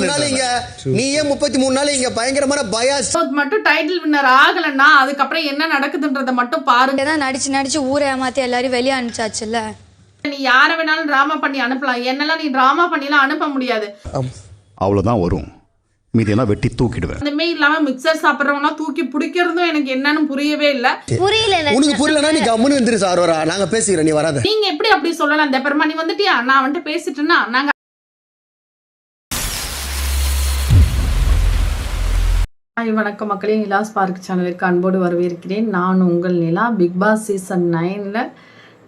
நாள் இங்க, நீயே 33 நாள் இங்க பயங்கரமான பயாஸ் மட்டும் டைட்டில் வின்னர் ஆகலன்னா அதுக்கப்புறம் என்ன நடக்குதுன்றத மட்டும் பாருங்க. தான் நடிச்சு ஊரை ஏமாத்தி எல்லாரும் வெளியே அனுப்பிச்சாச்சுல்ல. நீ யாரை வேணாலும் டிராமா பண்ணி அனுப்பலாம், என்னெல்லாம் நீ டிராமா பண்ணிலாம் அனுப்ப முடியாது. அவ்வளவுதான் வரும், மீதியெல்லாம் வெட்டி தூக்கிடுவேன். அதுமே இல்லாம மிக்சர் சாப்பிட்றவங்க தூக்கி பிடிக்கிறதும் எனக்கு என்னன்னு புரியவே இல்லை. உனக்கு புரியலன்னா நீ கம்முன்னு வந்துரு சார், நாங்க பேசிக்கிறோம், நீ வராத. நீங்க எப்படி அப்படி சொல்லலாம்? இந்த பெருமா நீ வந்துட்டியா, நான் வந்துட்டு பேசிட்டேன்னா நாங்க. வணக்கம் மக்களே, நிலா ஸ்பார்க் சேனலுக்கு அன்போடு வரவேற்கிறேன். நான் உங்கள் நிலா. பிக் பாஸ் சீசன் 9ல்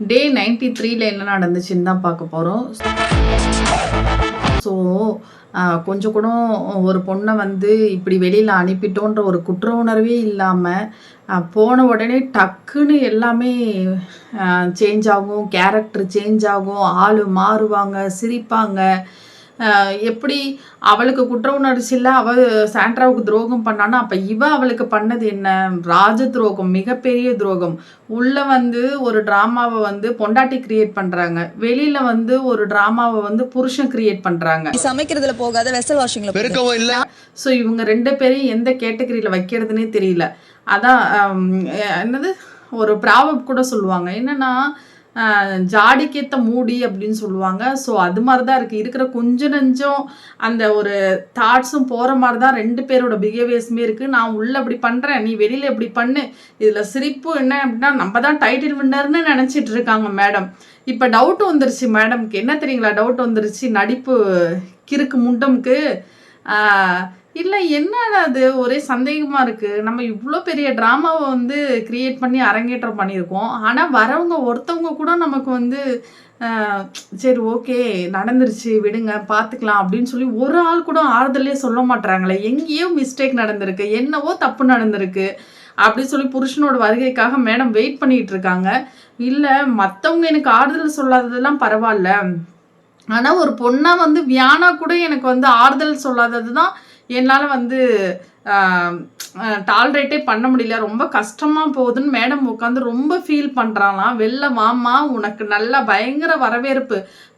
டே 93ல் என்ன நடந்துச்சுன்னு தான் பார்க்க போகிறோம். ஸோ கொஞ்சம் கூட ஒரு பொண்ணை வந்து இப்படி வெளியில் அனுப்பிட்டோன்ற ஒரு குற்ற உணர்வே இல்லாமல் போன உடனே டக்குன்னு எல்லாமே சேஞ்ச் ஆகும், கேரக்டர் சேஞ்ச் ஆகும், ஆள் மாறுவாங்க, சிரிப்பாங்க. எப்படி அவளுக்கு குற்ற உணர்ச்சி இல்லை, அவள் சாண்ட்ராவுக்கு துரோகம் பண்ணான்னா அப்போ அவளுக்கு பண்ணது என்ன? ராஜ துரோகம், மிகப்பெரிய துரோகம். உள்ளே வந்து ஒரு ட்ராமாவை வந்து பொண்டாட்டி கிரியேட் பண்ணுறாங்க, வெளியில் வந்து ஒரு ட்ராமாவை வந்து புருஷன் கிரியேட் பண்ணுறாங்க. சமைக்கிறதுல போகாத வெசல் வாஷிங்ல பெருக்கவும் இல்லை. ஸோ இவங்க ரெண்டு பேரையும் எந்த கேட்டகரியில் வைக்கிறதுனே தெரியல. அதான் என்னது ஒரு ப்ராவப் கூட சொல்லுவாங்க, என்னென்னா ஜாடிக்கேத்த மூடி அப்படின்னு சொல்லுவாங்க. ஸோ அது மாதிரி தான் இருக்குது. இருக்கிற கொஞ்சம் நெஞ்சம் அந்த ஒரு தாட்ஸும் போகிற மாதிரி தான் ரெண்டு பேரோட பிஹேவியர்ஸுமே இருக்குது. நான் உள்ளே அப்படி பண்ணுறேன், நீ வெளியில் எப்படி பண்ணு. இதில் சிரிப்பு என்ன அப்படின்னா, நம்ம தான் டைட்டில் வின்னர்னு நினச்சிட்டு இருக்காங்க மேடம். இப்போ டவுட் வந்துருச்சு மேடம்க்கு. என்ன தெரியுங்களா டவுட் வந்துருச்சு? நடிப்பு கிறுக்கு முண்டம்க்கு இல்லை, என்னடா அது ஒரே சந்தேகமாக இருக்குது. நம்ம இவ்வளோ பெரிய ட்ராமாவை வந்து க்ரியேட் பண்ணி அரங்கேற்றம் பண்ணியிருக்கோம். ஆனால் வரவங்க ஒருத்தவங்க கூட நமக்கு வந்து சரி ஓகே நடந்துருச்சு விடுங்க பார்த்துக்கலாம் அப்படின்னு சொல்லி ஒரு ஆள் கூட ஆறுதலே சொல்ல மாட்டாங்களே. எங்கேயோ மிஸ்டேக் நடந்திருக்கு, என்னவோ தப்பு நடந்திருக்கு அப்படின்னு சொல்லி புருஷனோட வருகைக்காக மேடம் வெயிட் பண்ணிகிட்டு இருக்காங்க. இல்லை மற்றவங்க எனக்கு ஆறுதல் சொல்லாததெல்லாம் பரவாயில்ல, ஆனால் ஒரு பொண்ணாக வந்து வியானா கூட எனக்கு வந்து ஆறுதல் சொல்லாதது தான் என்னால் வந்து டாலரேட்டே பண்ண முடியல, ரொம்ப கஷ்டமாக போகுதுன்னு மேடம் உட்காந்து ரொம்ப ஃபீல் பண்ணுறாங்களாம். வெளில மாமா உனக்கு நல்லா பயங்கர வரவேற்பு,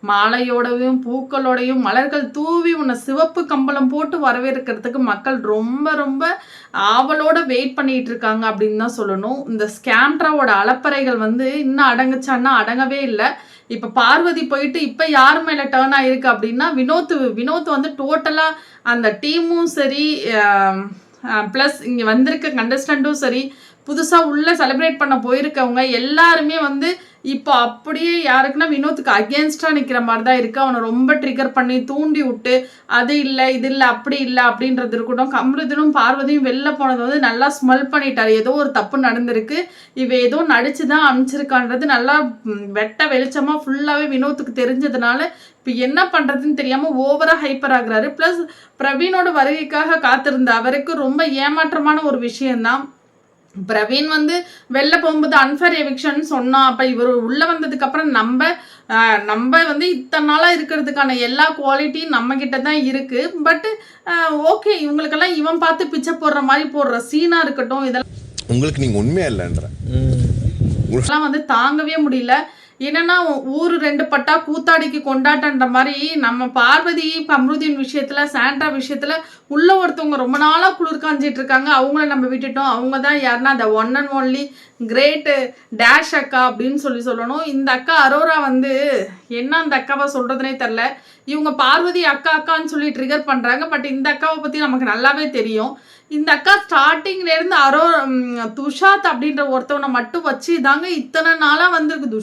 மாலையோடையும் பூக்களோடையும் மலர்கள் தூவி உன்னை சிவப்பு கம்பளம் போட்டு வரவேற்கிறதுக்கு மக்கள் ரொம்ப ரொம்ப ஆவலோட வெயிட் பண்ணிட்டு இருக்காங்க அப்படின்னு தான் சொல்லணும். இந்த ஸ்கேம்ட்ராவோட அலப்பறைகள் வந்து இன்னும் அடங்குச்சான்னா அடங்கவே இல்லை. இப்போ பார்வதி போயிட்டு இப்போ யார் மேலே டேர்ன் ஆகிருக்கு அப்படின்னா வினோத் வந்து டோட்டலாக அந்த டீமும் சரி ப்ளஸ் இங்கே வந்திருக்க கண்டஸ்டண்ட்டும் சரி புதுசாக உள்ளே செலிப்ரேட் பண்ண போயிருக்கவங்க எல்லாருமே வந்து இப்போ அப்படியே யாருக்குன்னா வினோத்துக்கு அகேன்ஸ்டாக நிற்கிற மாதிரி தான் இருக்குது. அவனை ரொம்ப ட்ரிகர் பண்ணி தூண்டி விட்டு அது இல்லை இது இல்லை அப்படி இல்லை அப்படின்றது இருக்கட்டும். கம்ருதனும் பார்வதியும் வெளில போனது வந்து நல்லா ஸ்மெல் பண்ணிட்டார், ஏதோ ஒரு தப்பு நடந்திருக்கு, இவ ஏதோ நடிச்சு தான் அனுப்பிச்சிருக்கான்றது நல்லா வெட்ட வெளிச்சமாக ஃபுல்லாகவே வினோத்துக்கு தெரிஞ்சதுனால இப்போ என்ன பண்ணுறதுன்னு தெரியாமல் ஓவராக ஹைப்பர் ஆகுறாரு. ப்ளஸ் பிரவீனோட வருகைக்காக காத்திருந்த அவருக்கு ரொம்ப ஏமாற்றமான ஒரு விஷயந்தான். பிரவீன் வந்து வெளில போகும்போது அன்ஃபேர் எவிக்ஷன் சொன்னான். அப்போ இவர் உள்ளே வந்ததுக்கப்புறம் நம்ம வந்து இத்தனை நாளாக இருக்கிறதுக்கான எல்லா குவாலிட்டியும் நம்மக்கிட்ட தான் இருக்குது. பட்டு ஓகே இவங்களுக்கெல்லாம் இவன் பார்த்து பிச்சை போடுற மாதிரி போடுற சீனாக இருக்கட்டும், இதெல்லாம் உங்களுக்கு நீங்கள் உண்மையாக இல்லைன்ற இதெல்லாம் வந்து தாங்கவே முடியல. என்னன்னா ஊர் ரெண்டு பட்டா கூத்தாடிக்கு கொண்டாட்டன்ற மாதிரி நம்ம பார்வதி கம்ருதீன் விஷயத்துல சாண்ட்ரா விஷயத்துல உள்ள ஒருத்தவங்க ரொம்ப நாளா குளிர் காஞ்சிட்டு இருக்காங்க, அவங்கள நம்ம விட்டுட்டோம். அவங்க தான் யாருன்னா அந்த one and only great dash அக்கா அப்படின்னு சொல்லணும். இந்த அக்கா அரோரா வந்து என்ன அந்த அக்காவை சொல்றதுனே தெரில. இவங்க பார்வதி அக்கா அக்கான்னு சொல்லி ட்ரிகர் பண்றாங்க. பட் இந்த அக்காவை பத்தி நமக்கு நல்லாவே தெரியும். இந்த அக்கா ஸ்டார்டிங்ல இருந்து துஷாத் அப்படின்ற ஒருத்தவனை மட்டும் வச்சு தாங்க இத்தனை நாளா வந்திருக்கு.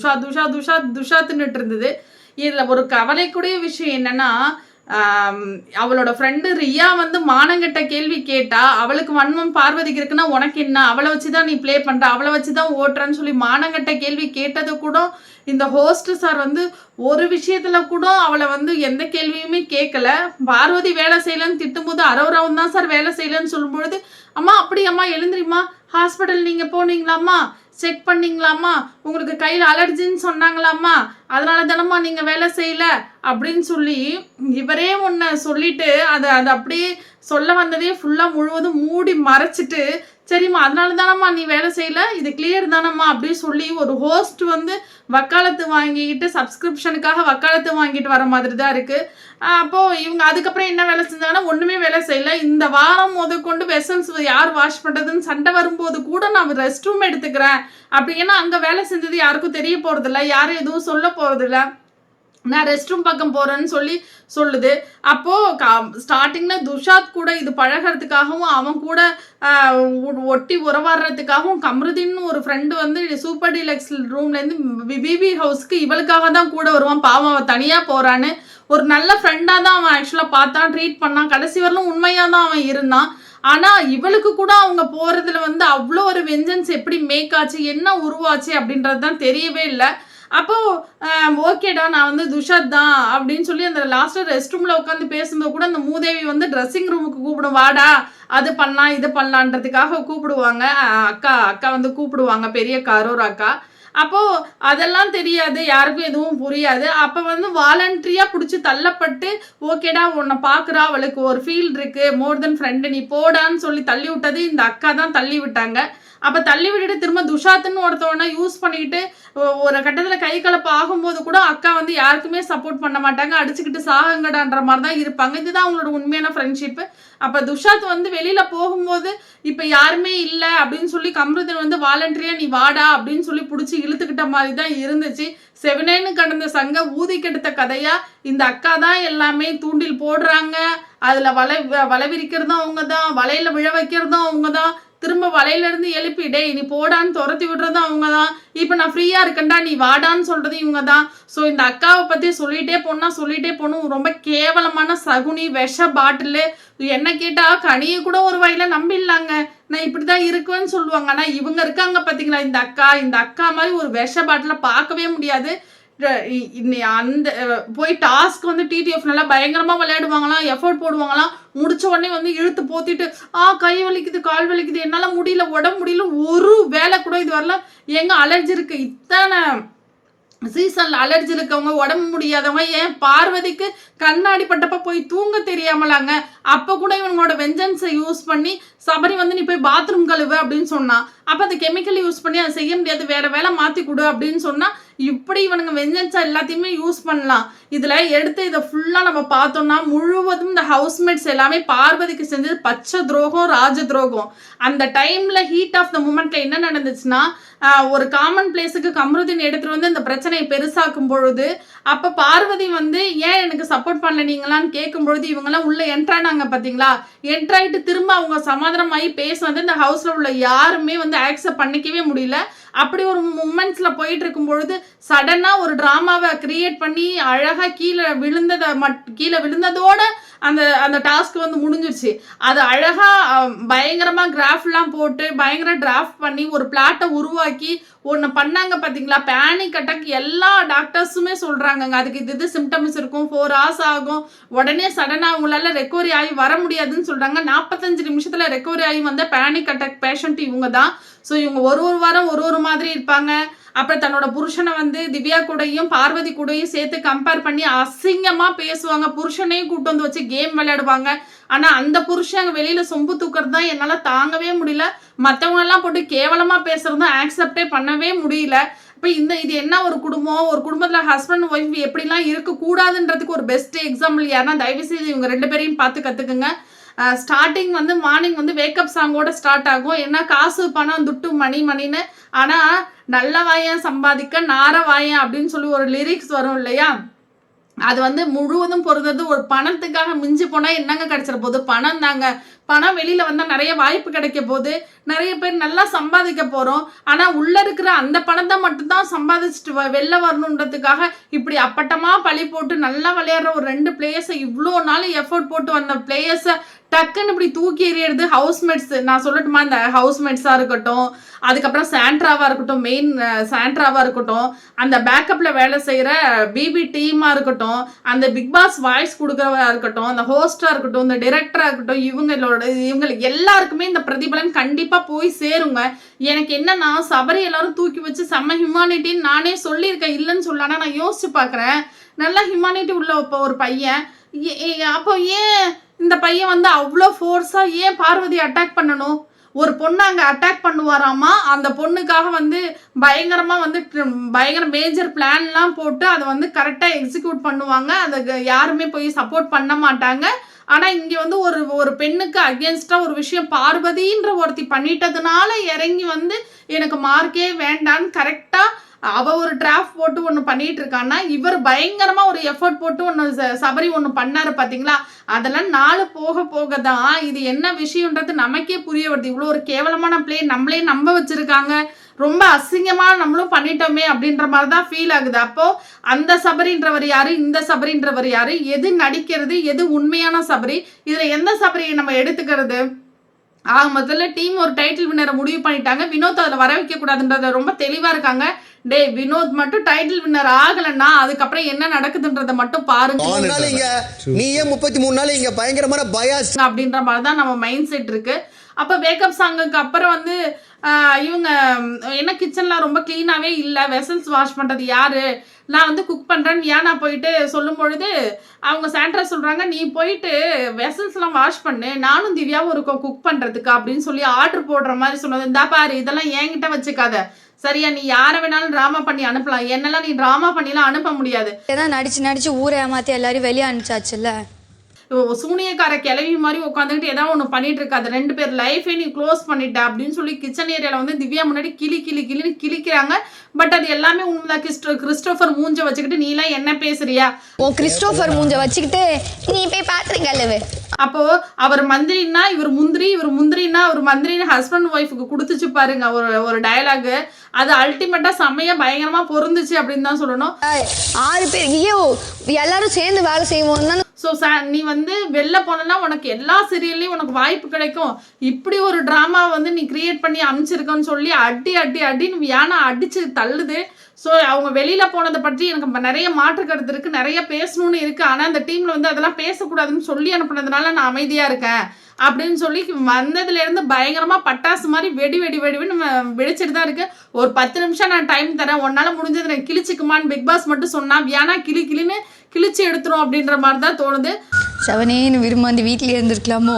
துஷாத்துன்னுட்டு இருந்தது. இதுல ஒரு கவலைக்குரிய விஷயம் என்னன்னா, அவளோட ஃப்ரெண்டு ரியா வந்து மானங்கெட்ட கேள்வி கேட்டா, அவளுக்கு வன்மம் பார்வதிக்கு இருக்குன்னா உனக்கு என்ன, அவளை வச்சுதான் நீ பிளே பண்ற, அவளை வச்சுதான் ஓட்டுறன்னு சொல்லி மானங்கெட்ட கேள்வி கேட்டது கூட இந்த ஹோஸ்ட் சார் வந்து ஒரு விஷயத்துல கூட அவளை வந்து எந்த கேள்வியுமே கேட்கல. பார்வதி வேலை செய்யலன்னு திட்டும்போது அரோராவும் தான் சார் வேலை செய்யலன்னு சொல்லும் பொழுது, அம்மா அப்படி அம்மா எழுந்திரிம்மா, ஹாஸ்பிட்டல் நீங்க போனீங்களாம்மா, செக் பண்ணிங்களாம்மா, உங்களுக்கு கையில் அலர்ஜின்னு சொன்னாங்களாம்மா, அதனால தானம்மா நீங்கள் வேலை செய்யல அப்படின்னு சொல்லி இவரே ஒன்று சொல்லிட்டு அதை அப்படியே சொல்ல வந்ததே ஃபுல்லாக முழுவதும் மூடி மறைச்சிட்டு, சரிம்மா அதனால தானம்மா நீ வேலை செய்யல, இது கிளியர் தானம்மா அப்படின்னு சொல்லி ஒரு ஹோஸ்ட் வந்து வக்காலத்து வாங்கிக்கிட்டு சப்ஸ்கிரிப்ஷனுக்காக வக்காலத்து வாங்கிட்டு வர மாதிரி தான் இருக்குது. அப்போது இவங்க அதுக்கப்புறம் என்ன வேலை செஞ்சாங்கன்னா ஒன்றுமே வேலை செய்யலை. இந்த வாரம் முதற்கொண்டு வெசல்ஸ் யார் வாஷ் பண்ணுறதுன்னு சண்டை வரும்போது கூட நான் ரெஸ்ட் ரூம் எடுத்துக்கிறேன் அப்படின்னா அங்கே வேலை செஞ்சது யாருக்கும் தெரிய போகிறதில்ல, யாரும் எதுவும் சொல்ல போகிறதில்ல, நான் ரெஸ்ட் ரூம் பக்கம் போகிறேன்னு சொல்லி சொல்லுது. அப்போது ஸ்டார்டிங்கில் துஷாத் கூட இது பழகிறதுக்காகவும் அவன் கூட ஒட்டி உறவாடுறதுக்காகவும் கம்ருதீன்னு ஒரு ஃப்ரெண்டு வந்து சூப்பர் டீலக்ஸ் ரூம்லேருந்து பிபி ஹவுஸ்க்கு இவளுக்காக தான் கூட வருவான். பாவம் அவன் தனியாக போகிறான்னு ஒரு நல்ல ஃப்ரெண்டாக தான் அவன் ஆக்சுவலாக பார்த்தான், ட்ரீட் பண்ணான். கடைசி வரலும் உண்மையாக தான் அவன் இருந்தான். ஆனால் இவளுக்கு கூட அவங்க போகிறதுல வந்து அவ்வளோ ஒரு வெஞ்சன்ஸ் எப்படி மேக் ஆச்சு, என்ன உருவாச்சு அப்படின்றது தான் தெரியவே இல்லை. அப்போது ஓகேடா நான் வந்து துஷாத் தான் அப்படின்னு சொல்லி அந்த லாஸ்ட்டாக ரெஸ்ட் ரூமில் உட்காந்து பேசும்போது கூட அந்த மூதேவி வந்து ட்ரெஸ்ஸிங் ரூமுக்கு கூப்பிடும், வாடா அது பண்ணலாம் இது பண்ணலான்றதுக்காக கூப்பிடுவாங்க. அக்கா வந்து கூப்பிடுவாங்க, பெரிய காரோர் அக்கா. அப்போது அதெல்லாம் தெரியாது, யாருக்கும் எதுவும் புரியாது. அப்போ வந்து வாலண்ட்ரியாக பிடிச்சி தள்ளப்பட்டு ஓகேடா உன்னை பார்க்குறா, அவளுக்கு ஒரு ஃபீல் இருக்குது, மோர் தென் ஃப்ரெண்டு, நீ போடான்னு சொல்லி தள்ளி விட்டது இந்த அக்கா தான் தள்ளி விட்டாங்க. அப்போ தள்ளி விட்டுட்டு திரும்ப துஷாத்துன்னு ஒருத்தவனை யூஸ் பண்ணிக்கிட்டு ஒரு கட்டத்தில் கை கலப்பு ஆகும்போது கூட அக்கா வந்து யாருக்குமே சப்போர்ட் பண்ண மாட்டாங்க, அடிச்சுக்கிட்டு சாகங்கடான்ற மாதிரி தான் இருப்பாங்க. இதுதான் அவங்களோட உண்மையான ஃப்ரெண்ட்ஷிப்பு. அப்போ துஷாத் வந்து வெளியில் போகும்போது இப்போ யாருமே இல்லை அப்படின்னு சொல்லி கம்ருதீன் வந்து வாலண்டரியாக நீ வாடா அப்படின்னு சொல்லி பிடிச்சி இழுத்துக்கிட்ட மாதிரி தான் இருந்துச்சு. செவனேன்னு கடந்த சங்க ஊதி கெடுத்த கதையாக இந்த அக்கா தான் எல்லாமே தூண்டில் போடுறாங்க, அதில் வலை விரிக்கிறதும் அவங்க தான், வலையில் விழ வைக்கிறதும் அவங்க தான், திரும்ப வலையிலேருந்து எழுப்பி டே நீ போடான்னு துரத்தி விடுறதும் அவங்க தான், இப்போ நான் ஃப்ரீயாக இருக்கேன்டா நீ வாடான்னு சொல்கிறது இவங்க தான். ஸோ இந்த அக்காவை பற்றி சொல்லிகிட்டே போகணும். ரொம்ப கேவலமான சகுனி விஷ பாட்டிலு. என்ன கேட்டால் கனியை கூட ஒரு வகையில் நம்பிடலாங்க, நான் இப்படி தான் இருக்குவேன்னு சொல்லுவாங்க. ஆனால் இவங்க இருக்காங்க பார்த்தீங்களா இந்த அக்கா மாதிரி ஒரு விஷ பாட்டிலை பார்க்கவே முடியாது. அந்த போய் டாஸ்க் வந்து டிடிஎஃப் நல்லா பயங்கரமாக விளையாடுவாங்களாம், எஃபர்ட் போடுவாங்களாம். முடிச்ச உடனே வந்து இழுத்து போத்திட்டு கை வலிக்குது கால் வலிக்குது என்னால் முடியல உடம்பு முடியல, ஒரு வேலை கூட இது வரலாம். எங்க அலர்ஜி இருக்கு, இத்தனை சீசன்ல அலர்ஜி இருக்கவங்க உடம்பு முடியாதவங்க, ஏன் பார்வதிக்கு கண்ணாடி பட்டப்ப போய் தூங்க தெரியாமலாங்க, அப்போ கூட இவங்களோட வெஞ்சன்ஸை யூஸ் பண்ணி சபரி வந்து நீ போய் பாத்ரூம் கழுவு அப்படின்னு சொன்னான். அப்போ அந்த கெமிக்கல் யூஸ் பண்ணி அதை செய்ய முடியாது, வேற வேலை மாற்றி கொடு அப்படின்னு சொன்னால் இப்படி இவனுங்க வெஞ்சன்ஸை எல்லாத்தையுமே யூஸ் பண்ணலாம். இதில் எடுத்து இதை ஃபுல்லாக நம்ம பார்த்தோம்னா முழுவதும் இந்த ஹவுஸ்மேட்ஸ் எல்லாமே பார்வதிக்கு செஞ்சது பச்சை துரோகம், ராஜ துரோகம். அந்த டைமில் ஹீட் ஆஃப் த மூமெண்ட்டில் என்ன நடந்துச்சுன்னா ஒரு காமன் பிளேஸுக்கு கம்ருதீன் எடுத்துகிட்டு வந்து இந்த பிரச்சனையை பெருசாக்கும் பொழுது அப்போ பார்வதி வந்து ஏன் எனக்கு சப்போர்ட் பண்ணல நீங்களான்னு கேட்கும் பொழுது இவங்கெல்லாம் உள்ளே என்ட்ரானாங்க பார்த்தீங்களா. என்ட்ராயிட்டு திரும்ப அவங்க சமாதானமாகி பேசுனது இந்த ஹவுஸில் உள்ள யாருமே வந்து ஆக்செப்ட் பண்ணிக்கவே முடியல. அப்படி ஒரு மூமெண்ட்ஸில் போயிட்டு இருக்கும் பொழுது சடனாக ஒரு ட்ராமாவை கிரியேட் பண்ணி அழகாக கீழே விழுந்ததோட அந்த டாஸ்க் வந்து முடிஞ்சிருச்சு. அது அழகாக பயங்கரமாக கிராஃப்லாம் போட்டு பயங்கர டிராஃப்ட் பண்ணி ஒரு பிளாட்டை உருவாக்கி ஒன்று பண்ணாங்க பார்த்தீங்களா. பேனிக் அட்டாக் எல்லா டாக்டர்ஸுமே சொல்கிறாங்கங்க, அதுக்கு இது சிம்டம்ஸ் இருக்கும், 4 hours ஆகும், உடனே சடனாக அவங்களால ரெக்கவரி ஆகி வர முடியாதுன்னு சொல்கிறாங்க. 45 நிமிஷத்தில் ரெக்கவரி ஆகி வந்த பேனிக் அட்டாக் பேஷண்ட் இவங்க தான். ஸோ இவங்க ஒரு வாரம் ஒரு மாதிரி இருப்பாங்க. அப்புறம் தன்னோட புருஷனை வந்து திவ்யா கூடயும் பார்வதி கூடயும் சேர்த்து கம்பேர் பண்ணி அசிங்கமாக பேசுவாங்க. புருஷனையும் கூட்டு வந்து வச்சு கேம் விளையாடுவாங்க. ஆனால் அந்த புருஷன் வெளியில் சொம்பு தூக்கிறது தான் என்னால் தாங்கவே முடியல. மற்றவங்களெல்லாம் போட்டு கேவலமாக பேசுகிறதும் ஆக்செப்டே பண்ணவே முடியல. இப்போ இது என்ன ஒரு குடும்பத்தில் ஹஸ்பண்ட் ஒய்ஃப் எப்படிலாம் இருக்கக்கூடாதுன்றதுக்கு ஒரு பெஸ்ட் எக்ஸாம்பிள் யாருன்னா தயவுசெய்து இவங்க 2 பேரையும் பார்த்து கற்றுக்குங்க. ஸ்டார்டிங் வந்து மார்னிங் வந்து வேக்கப் சாங்கோட ஸ்டார்ட் ஆகும். ஏன்னா காசு பணம் துட்டு மணின்னு, ஆனால் நல்ல வாயன் சம்பாதிக்க நார வாயன் அப்படின்னு சொல்லி ஒரு லிரிக்ஸ் வரும் இல்லையா. அது வந்து முழுவதும் பொறுத்தது ஒரு பணத்துக்காக மிஞ்சி போனால் என்னங்க கிடைச்சிட போகுது, பணம் தாங்க. பணம் வெளியில் வந்தால் நிறைய வாய்ப்பு கிடைக்க போகுது, நிறைய பேர் நல்லா சம்பாதிக்க போகிறோம். ஆனால் உள்ளே இருக்கிற அந்த பணத்தை மட்டும்தான் சம்பாதிச்சுட்டு வெளில வரணுன்றதுக்காக இப்படி அப்பட்டமாக பழி போட்டு நல்லா விளையாடுற ஒரு 2 பிளேயர்ஸை இவ்வளோ நாள் எஃபோர்ட் போட்டு வந்த பிளேயர்ஸை டக்குன்னு இப்படி தூக்கி எறியறது ஹவுஸ்மேட்ஸ். நான் சொல்லட்டுமா, இந்த ஹவுஸ்மேட்ஸாக இருக்கட்டும், அதுக்கப்புறம் சாண்ட்ராவாக இருக்கட்டும், மெயின் சாண்ட்ராவாக இருக்கட்டும், அந்த பேக்கப்பில் வேலை செய்கிற பிபி டீமாக இருக்கட்டும், அந்த பிக் பாஸ் வாய்ஸ் கொடுக்குறவா இருக்கட்டும், அந்த ஹோஸ்டாக இருக்கட்டும், இந்த டிரெக்டராக இருக்கட்டும், இவங்களுக்கு எல்லாருக்குமே இந்த பிரதிபலன் கண்டிப்பாக போய் சேருங்க. எனக்கு என்னன்னா, சபரி எல்லாரும் தூக்கி வச்சு செம்ம ஹியூமானிட்டின்னு நானே சொல்லியிருக்கேன், இல்லைன்னு சொல்லானா நான் யோசிச்சு பார்க்குறேன். நல்லா ஹியூமானிட்டி உள்ள இப்போ ஒரு பையன், அப்போ ஏன் இந்த பையன் வந்து அவ்வளோ ஃபோர்ஸாக ஏன் பார்வதி அட்டாக் பண்ணணும்? ஒரு பொண்ணை அங்கே அட்டாக் பண்ணுவாராமா, அந்த பொண்ணுக்காக வந்து பயங்கரமாக வந்து பயங்கர மேஜர் பிளான்லாம் போட்டு அதை வந்து கரெக்டாக எக்ஸிக்யூட் பண்ணுவாங்க. அதை யாருமே போய் சப்போர்ட் பண்ண மாட்டாங்க. ஆனால் இங்கே வந்து ஒரு பெண்ணுக்கு அகேன்ஸ்டாக ஒரு விஷயம் பார்வதின்ற ஒருத்தி பண்ணிட்டதுனால இறங்கி வந்து எனக்கு மார்க்கே வேண்டான்னு கரெக்டாக அவ ஒரு டிராஃப்ட் போட்டு ஒன்று பண்ணிட்டு இருக்கான்னா, இவர் பயங்கரமா ஒரு எஃபர்ட் போட்டு ஒன்று சபரி ஒன்று பண்ணாரு பார்த்தீங்களா? அதெல்லாம் நாள் போக போக தான் இது என்ன விஷயம்ன்றது நமக்கே புரிய வருது. இவ்வளோ ஒரு கேவலமான பிளே நம்மளே நம்ப வச்சிருக்காங்க, ரொம்ப அசிங்கமாக நம்மளும் பண்ணிட்டோமே அப்படின்ற மாதிரி தான் ஃபீல் ஆகுது. அப்போ அந்த சபரின்றவர் யாரு, இந்த சபரின்றவர் யாரு, எது நடிக்கிறது, எது உண்மையான சபரி, இதுல எந்த சபரியை நம்ம எடுத்துக்கிறது? முதல்ல டீம் ஒரு டைட்டில் வின்னரை முடிவு பண்ணிட்டாங்க. வினோத் அதில் வர வைக்க கூடாதுன்றத ரொம்ப தெளிவாக இருக்காங்க. டே வினோத் மட்டும் டைட்டில் வின்னர் ஆகலன்னா அதுக்கப்புறம் என்ன நடக்குதுன்றத மட்டும் பாருங்க. நீயே 33 நாள் இங்க பயங்கரமான பயாஸ் அப்படின்ற மாதிரி தான் நம்ம மைண்ட் செட் இருக்கு. அப்போ வேக்கப் சாங்குக்கு அப்புறம் வந்து இவங்க என்ன கிச்சன்லாம் ரொம்ப க்ளீனாகவே இல்லை, வெசல்ஸ் வாஷ் பண்ணுறது யாரு, நான் வந்து குக் பண்ணுறேன்னு ஏன்னா போயிட்டு சொல்லும் பொழுது அவங்க சாண்ட்ரா சொல்கிறாங்க, நீ போயிட்டு வெசல்ஸ்லாம் வாஷ் பண்ணு, நானும் திவ்யாவும் இருக்கோம் குக் பண்ணுறதுக்கு அப்படின்னு சொல்லி ஆர்டர் போடுற மாதிரி சொன்னது. இந்தா பாரு, இதெல்லாம் என்கிட்ட வச்சுக்காத சரியா, நீ யாரை வேணாலும் ட்ராமா பண்ணி அனுப்பலாம், என்னெல்லாம் நீ ட்ராமா பண்ணிலாம் அனுப்ப முடியாது. ஏதாவது நடிச்சு ஊரை ஏமாற்றி எல்லாரும் வெளியே அனுப்பிச்சாச்சுல்ல. சூனியக்கார கிளவி மாதிரி உட்காந்துக்கிட்டு ஏதாவது ஒன்று பண்ணிட்டு இருக்காது, 2 பேர் லைஃபே நீ க்ளோஸ் பண்ணிட்ட அப்படின்னு சொல்லி கிச்சன் ஏரியாவில் வந்து திவ்யா முன்னாடி கிளின்னு கிளிக்கிறாங்க. பட் அது எல்லாமே உண்மைதான். கிறிஸ்டோபர் மூஞ்ச வச்சுக்கிட்டு நீலாம் என்ன பேசுறியா, கிறிஸ்டோபர் மூஞ்ச வச்சுக்கிட்டு நீ போய் பாத்துருங்க. அப்போ அவர் மந்திரின்னா இவர் முந்திரி, இவர் முந்திரின்னா அவர் மந்திரின்னு ஹஸ்பண்ட் ஒய்ஃபுக்கு கொடுத்துச்சு பாருங்க ஒரு டயலாக். அது அல்டிமேட்டா செம்மையா பயங்கரமா பொருந்துச்சு அப்படின்னு தான் சொல்லணும். 6 பேர் எல்லாரும் சேர்ந்து வேலை செய்வோம். ஸோ நீ வந்து வெளில போனா உனக்கு எல்லா சீரியல்லையும் உனக்கு வாய்ப்பு கிடைக்கும், இப்படி ஒரு ட்ராமா வந்து நீ கிரியேட் பண்ணி அமைச்சிருக்கன்னு சொல்லி அடின்னு வியானா அடிச்சு தள்ளுது. ஸோ அவங்க வெளியில போனதை பற்றி எனக்கு நிறைய மாற்று கருத்து இருக்கு, நிறைய பேசணும்னு இருக்கு. ஆனால் அந்த டீம்ல வந்து அதெல்லாம் பேசக்கூடாதுன்னு சொல்லி அனுப்புனதுனால நான் அமைதியா இருக்கேன் அப்படின்னு சொல்லி வந்ததுல இருந்து பயங்கரமா பட்டாசு மாதிரி வெடின்னு வெடிச்சிட்டு தான் இருக்கு. ஒரு 10 நிமிஷம் நான் டைம் தரேன், உன்னால முடிஞ்சது நான் கிழிச்சுக்குமான்னு பிக் பாஸ் மட்டும் சொன்னா வியானா கிளின்னு கிழிச்சு எடுத்துரும் அப்படின்ற மாதிரி தான் தோணுது. செவனேன்னு விரும்பாந்தி வீட்லயே இருந்திருக்கலாமோ.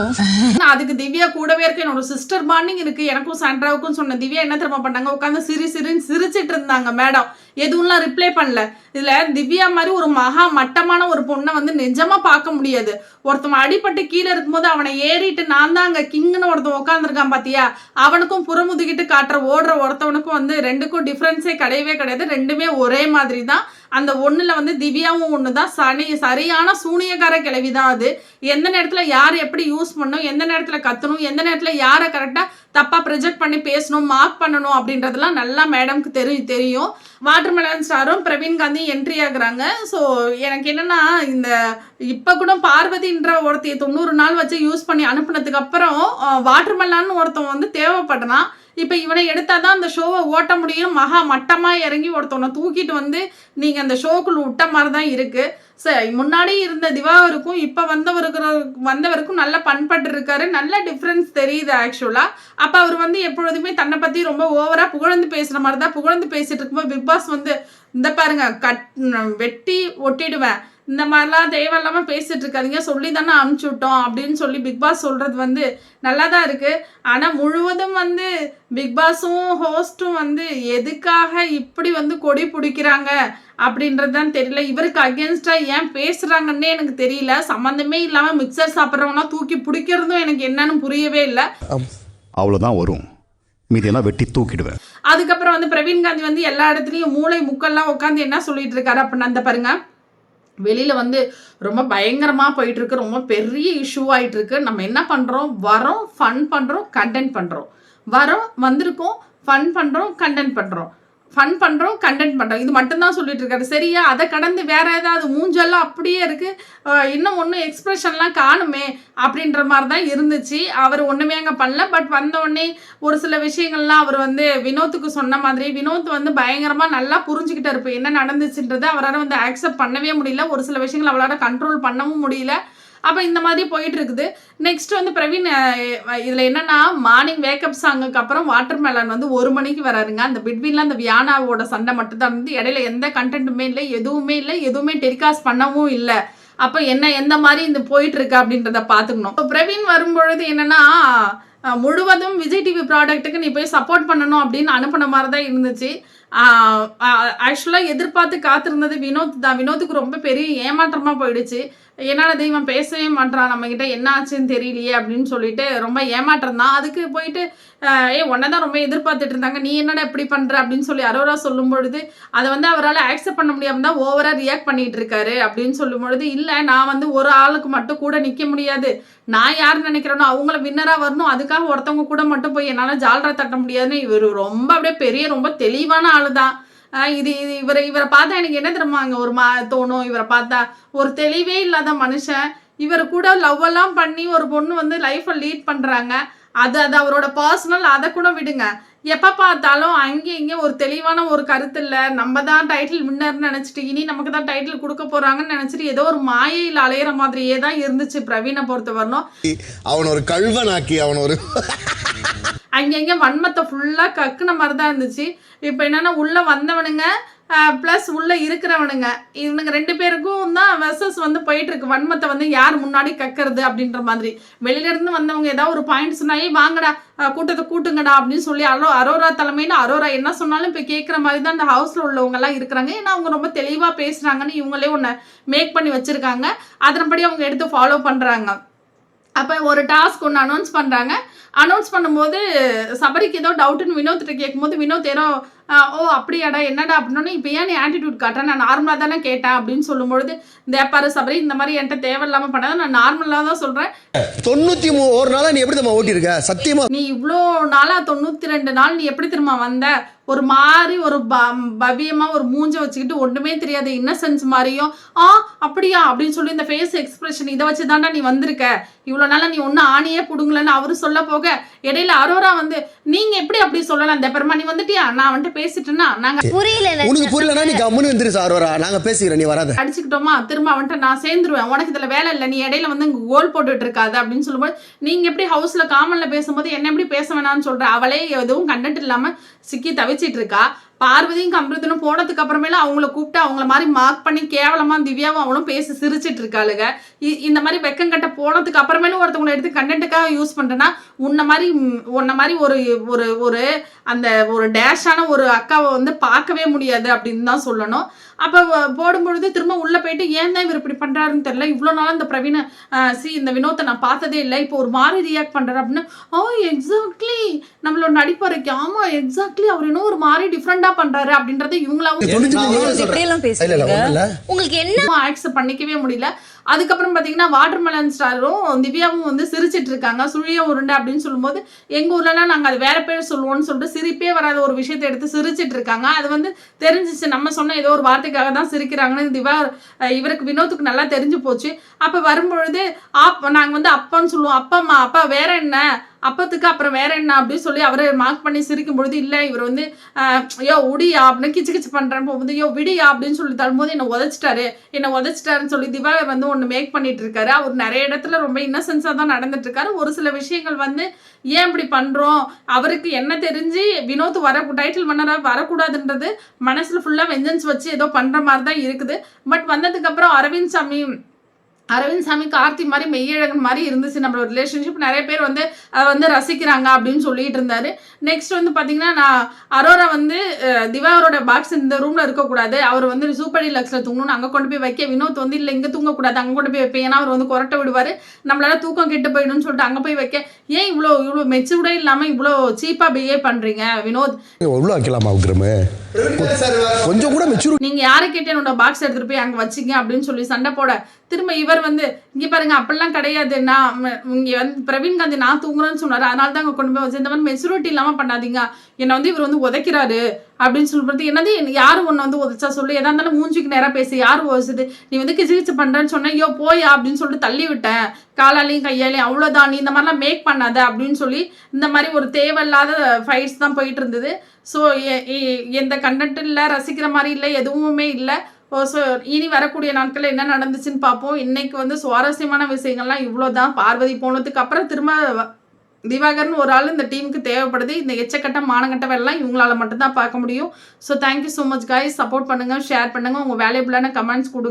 அதுக்கு திவ்யா கூடவே இருக்கு, என்னோட சிஸ்டர் பாண்டிங் இருக்கு எனக்கும் சாண்ட்ராவுக்கும். சொன்ன திவ்யா என்ன தெரியுமா பண்ணாங்க, உட்காந்து சிரிச்சிட்டு இருந்தாங்க. மேடம் எதுவும்லாம் ரிப்ளை பண்ணல. இதுல திவ்யா மாதிரி ஒரு மகா மட்டமான ஒரு பொண்ணை வந்து நிஜமா பார்க்க முடியாது. ஒருத்தவன் அடிபட்டு கீழே இருக்கும்போது அவனை ஏறிட்டு நான் தான் அங்க கிங்னு ஒருத்தன் உட்காந்துருக்கான் பாத்தியா, அவனுக்கும் புறமுதுகிட்டு காட்டுற ஓடுற ஒருத்தவனுக்கும் வந்து ரெண்டுக்கும் டிஃபரன்ஸே கிடையவே கிடையாது. ரெண்டுமே ஒரே மாதிரி தான். அந்த ஒண்ணுல வந்து திவ்யாவும் ஒண்ணுதான். சரியான சூனியக்கார கிளவிதான் அது. எந்த நேரத்துல யார் எப்படி யூஸ் பண்ணணும், எந்த நேரத்துல கத்தணும், எந்த நேரத்துல யாரை கரெக்டா தப்பா ப்ரொஜெக்ட் பண்ணி பேசணும், மார்க் பண்ணணும் அப்படின்றதுலாம் நல்லா மேடம்க்கு தெரியும். வாட்டர்மெலன் ஸ்டாரும் பிரவீன் காந்தி என்ட்ரி ஆகுறாங்க. ஸோ எனக்கு என்னன்னா, இந்த இப்போ கூட பார்வதின்ற ஒருத்தைய 90 நாள் வச்சு யூஸ் பண்ணி அனுப்புனதுக்கு அப்புறம் வாட்டர்மெலான்னு ஒருத்தன் வந்து தேவைப்படுறான். இப்போ இவனை எடுத்தாதான் அந்த ஷோவை ஓட்ட முடியும். மகா மட்டமாக இறங்கி ஒருத்தவனை தூக்கிட்டு வந்து நீங்கள் அந்த ஷோக்குள்ள விட்ட மாதிரி தான் இருக்கு. சரி, முன்னாடி இருந்த திவாகருக்கும் இப்போ வந்தவருக்கும் நல்ல பண்பட்டு இருக்காரு, நல்ல டிஃப்ரென்ஸ் தெரியுது ஆக்சுவலா. அப்போ அவர் வந்து எப்பொழுதுமே தன்னை பற்றி ரொம்ப ஓவரா புகழ்ந்து பேசுகிற மாதிரி தான் புகழ்ந்து பேசிட்டு இருக்கும்போது பிக் பாஸ் வந்து இந்த பாருங்க வெட்டி ஒட்டிடுவேன், இந்த மாதிரிலாம் தேவையில்லாமல் பேசிட்டு இருக்காதீங்க, சொல்லி தானே அனுப்பிச்சி விட்டோம் அப்படின்னு சொல்லி பிக் பாஸ் சொல்றது வந்து நல்லா தான் இருக்கு. ஆனால் முழுவதும் வந்து பிக் பாஸும் ஹோஸ்ட்டும் வந்து எதுக்காக இப்படி வந்து கொடி பிடிக்கிறாங்க அப்படின்றது தான் தெரியல. இவருக்கு அகேன்ஸ்டா ஏன் பேசுறாங்கன்னே எனக்கு தெரியல. சம்மந்தமே இல்லாமல் மிக்சர் சாப்பிட்றவங்கன்னா தூக்கி பிடிக்கிறதும் எனக்கு என்னன்னு புரியவே இல்லை. அவ்வளோதான் வரும், மீதியெல்லாம் வெட்டி தூக்கிடுவேன். அதுக்கப்புறம் வந்து பிரவீன் காந்தி வந்து எல்லா இடத்துலையும் மூளை முக்கெல்லாம் உட்காந்து என்ன சொல்லிட்டு இருக்காரு அப்படின்னு அந்த பாருங்க, வெளியில் வந்து ரொம்ப பயங்கரமாக போயிட்டுருக்கு, ரொம்ப பெரிய இஷ்யூ ஆகிட்டுருக்கு. நம்ம என்ன பண்ணுறோம், வரோம், ஃபன் பண்ணுறோம், கண்டென்ட் பண்ணுறோம், வரோம், வந்திருக்கோம், ஃபன் பண்ணுறோம், கண்டென்ட் பண்ணுறோம். ஃபன் பண்ணுறோம், கண்டென்ட் பண்ணுறோம், இது மட்டும்தான் சொல்லிட்டு இருக்காரு. சரியா? அதை கடந்து வேற ஏதாவது மூஞ்செல்லாம் அப்படியே இருக்கு, இன்னும் ஒன்றும் எக்ஸ்பிரஷன்லாம் காணுமே அப்படின்ற மாதிரி தான் இருந்துச்சு. அவர் ஒன்றுமே அங்கே பண்ணல. பட் வந்தோடனே ஒரு சில விஷயங்கள்லாம் அவர் வந்து வினோத்துக்கு சொன்ன மாதிரி வினோத் வந்து பயங்கரமாக நல்லா புரிஞ்சுக்கிட்டாரு இப்போ என்ன நடந்துச்சுன்றது. அவரால் வந்து ஆக்செப்ட் பண்ணவே முடியல. ஒரு சில விஷயங்கள் அவளால் கண்ட்ரோல் பண்ணவும் முடியல. அப்போ இந்த மாதிரி போயிட்டு இருக்குது. நெக்ஸ்ட் வந்து பிரவீன் இதில் என்னன்னா மார்னிங் வேக்கப் சாங்குக்கு அப்புறம் வாட்டர் மெலன் வந்து 1 மணிக்கு வராருங்க. அந்த பிட்வீனில் அந்த வியானாவோட சண்டை மட்டும் தான் இருந்து, இடையில எந்த கண்டென்ட்டுமே இல்லை, எதுவுமே டெலிகாஸ்ட் பண்ணவும் இல்லை. அப்போ எந்த மாதிரி இந்த போயிட்டு இருக்கு அப்படின்றத பார்த்துக்கணும். இப்போ பிரவீன் வரும்பொழுது என்னன்னா முழுவதும் விஜய் டிவி ப்ராடக்ட்டுக்கு நீ போய் சப்போர்ட் பண்ணணும் அப்படின்னு அனுப்பின மாதிரி தான் இருந்துச்சு. ஆக்சுவலாக எதிர்பார்த்து காத்திருந்தது வினோத் தான். வினோத்துக்கு ரொம்ப பெரிய ஏமாற்றமாக போயிடுச்சு. என்னடா இவன் பேசவே மாட்டான், நம்மக்கிட்ட என்ன ஆச்சுன்னு தெரியலையே அப்படின்னு சொல்லிட்டு ரொம்ப ஏமாற்றம் தான். அதுக்கு போயிட்டு உன்னை தான் ரொம்ப எதிர்பார்த்துட்டு இருந்தாங்க, நீ என்னடா இப்படி பண்ணுற அப்படின்னு சொல்லி அரோரா சொல்லும் பொழுது அதை வந்து அவரால் ஆக்செப்ட் பண்ண முடியாமல் தான் ஓவராக ரியாக்ட் பண்ணிட்டு இருக்காரு. அப்படின்னு சொல்லும் பொழுது இல்லை, நான் வந்து ஒரு ஆளுக்கு மட்டும் கூட நிற்க முடியாது, நான் யார் நினைக்கிறேனோ அவங்கள வின்னராக வரணும், அதுக்காக ஒருத்தவங்க கூட மட்டும் போய் என்னால் ஜால்ரா தட்ட முடியாதுன்னு இவர் ரொம்ப அப்படியே ரொம்ப தெளிவான ஆளு தான். இவரை பார்த்தா எனக்கு என்ன தெரியுமாங்க ஒரு தோணும், இவரை பார்த்தா ஒரு தெளிவே இல்லாத மனுஷன். இவர் கூட லவ் எல்லாம் பண்ணி ஒரு பொண்ணு வந்து லைஃப்பை லீட் பண்ணுறாங்க, அது அவரோட பர்சனல், அதை கூட விடுங்க. எப்போ பார்த்தாலும் அங்கே இங்கே ஒரு தெளிவான ஒரு கருத்து இல்லை, நம்ம தான் டைட்டில் வின்னர்னு நினச்சிட்டு இனி நமக்கு தான் டைட்டில் கொடுக்க போகிறாங்கன்னு நினச்சிட்டு ஏதோ ஒரு மாயையில் அலையிற மாதிரியே தான் இருந்துச்சு பிரவீனை பொறுத்த வரணும். அவன் ஒரு கல்வனாக்கி அவன் ஒரு அங்கங்கே வன்மத்தை ஃபுல்லாக கக்குன மாதிரி தான் இருந்துச்சு. இப்போ என்னென்னா உள்ளே வந்தவனுங்க ப்ளஸ் உள்ளே இருக்கிறவனுங்க இவனுங்க 2 பேருக்கும் தான் வெர்சஸ் வந்து போயிட்டுருக்கு. வன்மத்தை வந்து யார் முன்னாடி கக்கிறது அப்படின்ற மாதிரி. வெளியிலேருந்து வந்தவங்க ஏதாவது ஒரு பாயிண்ட் சொன்னாயே வாங்கடா கூட்டத்தை கூட்டுங்கடா அப்படின்னு சொல்லி அரோரா தலைமையில் அரோரா என்ன சொன்னாலும் இப்போ கேட்குற மாதிரி தான் அந்த ஹவுஸில் உள்ளவங்கெல்லாம் இருக்கிறாங்க. ஏன்னா அவங்க ரொம்ப தெளிவாக பேசுகிறாங்கன்னு இவங்களே ஒன்று மேக் பண்ணி வச்சுருக்காங்க. அதன்படி அவங்க எடுத்து ஃபாலோ பண்ணுறாங்க. அப்போ ஒரு டாஸ்க் ஒன்று அனௌன்ஸ் பண்ணுறாங்க. அனௌன்ஸ் பண்ணும்போது சபரிக்கு ஏதோ டவுட்டுன்னு வினோத்திட்ட கேட்கும்போது வினோத் ஏதோ ஓ அப்படியாடா என்னடா அப்படின்னோடனே இப்போ ஏன் நீ ஆட்டிடியூட் காட்டுறேன், நான் நார்மலாக தானே கேட்டேன் அப்படின்னு சொல்லும்பொழுது பாரு சபரி இந்த மாதிரி என்கிட்ட தேவையில்லாமல் பண்ணாத, நான் நார்மலாக தான் சொல்கிறேன். 91 நாளா நீ எப்படி தெரியுமா ஓட்டிருக்க? சத்தியமா நீ இவ்வளோ நாளாக 92 நாள் நீ எப்படி தெரியுமா வந்த? ஒரு மாதிரி ஒரு பவ்யமாக ஒரு மூஞ்ச வச்சுக்கிட்டு ஒன்றுமே தெரியாத இன்னசென்ஸ் மாதிரியும் அப்படியா அப்படின்னு சொல்லி இந்த ஃபேஸ் எக்ஸ்பிரஷன் இதை வச்சு தாண்டா நீ வந்திருக்க, இவ்வளோ நாளாக நீ ஒன்றும் ஆணியே பிடுங்கலன்னு அவரு சொல்ல போக இடையில அரோரா வந்து நீங்கள் எப்படி அப்படி சொல்லலாம், இந்த பெருமா நீ வந்துட்டியா, நான் வந்துட்டு பேசிட்டேன்னா நாங்கள் புரியலன்னா நீ கம்முன்னு வந்துரு சாரோரா, நாங்கள் பேசிக்கிறோம், நீ வராத அடிச்சுக்கிட்டோமா திரும்ப வந்துட்டு நான் சேர்ந்துருவேன், உனக்கு இதில் வேலை இல்லை, நீ இடையில வந்து கோல் போட்டுட்டு இருக்காது அப்படின்னு சொல்லும்போது நீங்கள் எப்படி ஹவுஸில் காமனில் பேசும்போது என்ன எப்படி பேச வேணாம்னு சொல்கிற, அவளே எதுவும் கண்டென்ட் இல்லாமல் சிக்கி தவிச்சிட்டு இருக்கா. பார்வதியும் கம்ருதனும் போனதுக்கு அப்புறமேல அவங்கள கூப்பிட்டு அவங்கள மாதிரி மார்க் பண்ணி கேவலமா திவ்யாவும் அவளும் பேசி சிரிச்சிட்டு இருக்காளுங்க. இந்த மாதிரி வெக்கங்கட்ட போனதுக்கு அப்புறமேலும் ஒருத்தவங்களை எடுத்து கண்டென்ட்டுக்காக யூஸ் பண்றேன்னா உன்ன மாதிரி ஒரு அந்த ஒரு டேஷான ஒரு அக்காவை வந்து பார்க்கவே முடியாது அப்படின்னு தான் சொல்லணும். அப்போ போடும்பொழுது திரும்ப உள்ளே போயிட்டு ஏன் தான் இவர் இப்படி பண்ணுறாருன்னு தெரியல, இவ்வளோ நாளாக இந்த பிரவீனை இந்த வினோத்தை நான் பார்த்ததே இல்லை, இப்போ ஒரு மாதிரி ரியாக்ட் பண்ணுறாரு அப்படின்னு. எக்ஸாக்ட்லி நம்மளோட நடிப்பறைக்கு ஆமாம் எக்ஸாக்ட்லி அவர் இன்னும் ஒரு மாதிரி டிஃப்ரெண்டாக பண்ணுறாரு அப்படின்றத இவங்களாவும் உங்களுக்கு என்ன ஆக்செப்ட் பண்ணிக்கவே முடியல. அதுக்கப்புறம் பார்த்தீங்கன்னா வாட்டர் மெலன் ஸ்டாரும் திவ்யாவும் வந்து சிரிச்சிட்டு இருக்காங்க. சுழிய உருண்டை அப்படின்னு சொல்லும்போது எங்கள் ஊர்லலாம் நாங்கள் அது வேற பேர் சொல்லுவோம்னு சொல்லிட்டு சிரிப்பே வராத ஒரு விஷயத்தை எடுத்து சிரிச்சிட்டு இருக்காங்க. அது வந்து தெரிஞ்சிச்சு, நம்ம சொன்ன ஏதோ ஒரு வார்த்தைக்காக தான் சிரிக்கிறாங்கன்னு இவருக்கு வினோத்துக்கு நல்லா தெரிஞ்சு போச்சு. அப்போ வரும்பொழுது நாங்கள் வந்து அப்பான்னு சொல்லுவோம், அப்பா வேற என்ன, அப்பத்துக்கு அப்புறம் வேற என்ன அப்படின்னு சொல்லி அவரை மார்க் பண்ணி சிரிக்கும் பொழுது இல்லை இவர் வந்து யோ உடியா அப்படின்னு கிச்சு பண்ணுறேன் போகும்போது யோ விடியா அப்படின்னு சொல்லி தரும்போது என்னை உதச்சிட்டாருன்னு சொல்லி திவா வந்து ஒன்று மேக் பண்ணிட்டு இருக்காரு. அவர் நிறைய இடத்துல ரொம்ப இன்னசென்ஸாக தான் நடந்துட்டு இருக்காரு. ஒரு சில விஷயங்கள் வந்து ஏன் இப்படி பண்ணுறோம், அவருக்கு என்ன தெரிஞ்சு வினோத் டைட்டில் வின்னராக வரக்கூடாதுன்றது மனசில் ஃபுல்லாக வெஞ்சன்ஸ் வச்சு ஏதோ பண்ணுற மாதிரி தான் இருக்குது. பட் வந்ததுக்கப்புறம் அரவிந்த் சாமி கார்த்தி மாதிரி மெய்யழகன் மாதிரி இருந்துச்சு நம்மளோட ரிலேஷன்ஷிப். நிறைய பேர் வந்து அதை வந்து ரசிக்கிறாங்க அப்படின்னு சொல்லிட்டு இருந்தாரு. நெக்ஸ்ட் வந்து பார்த்தீங்கன்னா நான் அரோரா வந்து திவாகரோட பாக்ஸ் இந்த ரூமில் இருக்கக்கூடாது, அவர் வந்து சூப்பர் டீலக்ஸில் தூங்கணும்னு அங்கே கொண்டு போய் வைக்க, வினோத் வந்து இல்லை இங்கே தூங்கக்கூடாது அங்கே கொண்டு போய் வைப்பேன், ஏன்னா அவர் வந்து கொரட்டை விடுவார், நம்மளால தூக்கம் கெட்டு போயிடும்னு சொல்லிட்டு அங்கே போய் வைக்க, ஏன் இவ்வளோ மெச்சூர்டே இல்லாமல் இவ்வளோ சீப்பாக பிஹேவ் பண்ணுறீங்க வினோத், கொஞ்சம் கூட மெச்சூர், நீங்கள் யாரை கேட்டு என்னோட பாக்ஸ் எடுத்துகிட்டு போய் அங்கே வச்சிங்க அப்படின்னு சொல்லி சண்டை போட திரும்ப இவர் வந்து இங்கே பாருங்க அப்படிலாம் கிடையாது, நான் இங்கே வந்து பிரவீன் காந்தி நான் தூங்குறேன்னு சொன்னார், அதனால தான் அங்கே கொண்டு போய் வச்சு இந்த மாதிரி மெச்சூரிட்டி இல்லாமல் பண்ணாதீங்க, என்னை வந்து இவர் வந்து உதைக்கிறாரு அப்படின்னு சொல்லிட்டு, என்னது யாரும் ஒன்று வந்து உதைச்சா சொல்லு, எதா இருந்தாலும் மூஞ்சிக்கு நேராக பேசு, யார் உதச்சுது, நீ வந்து கிச்சு கிச்சு பண்ணுறேன்னு சொன்னேன், ஐயோ போயா அப்படின்னு சொல்லிட்டு தள்ளி விட்டேன் காலாலையும் கையாலையும், அவ்வளோதான், நீ இந்த மாதிரிலாம் மேக் பண்ணாத அப்படின்னு சொல்லி இந்த மாதிரி ஒரு தேவையில்லாத ஃபைட்ஸ் தான் போயிட்டு இருந்தது. ஸோ எந்த கண்டென்ட் இல்லை, ரசிக்கிற மாதிரி இல்லை, எதுவுமே இல்லை. ஸோ இனி வரக்கூடிய நாட்களில் என்ன நடந்துச்சுன்னு பார்ப்போம். இன்னைக்கு வந்து சுவாரஸ்யமான விஷயங்கள்லாம் இவ்வளோ தான். பார்வதி போனதுக்கு அப்புறம் திரும்ப திவாகர்னு ஒரு ஆள் இந்த டீமுக்கு தேவைப்படுது. இந்த எச்சக்கட்ட மானங்கட்ட வேலைலாம் இவங்களால மட்டும்தான் பார்க்க முடியும். So thank you so much guys. Support பண்ணுங்கள், ஷேர் பண்ணுங்கள், உங்கள் வேல்யூபிளான கமெண்ட்ஸ் கொடுங்க.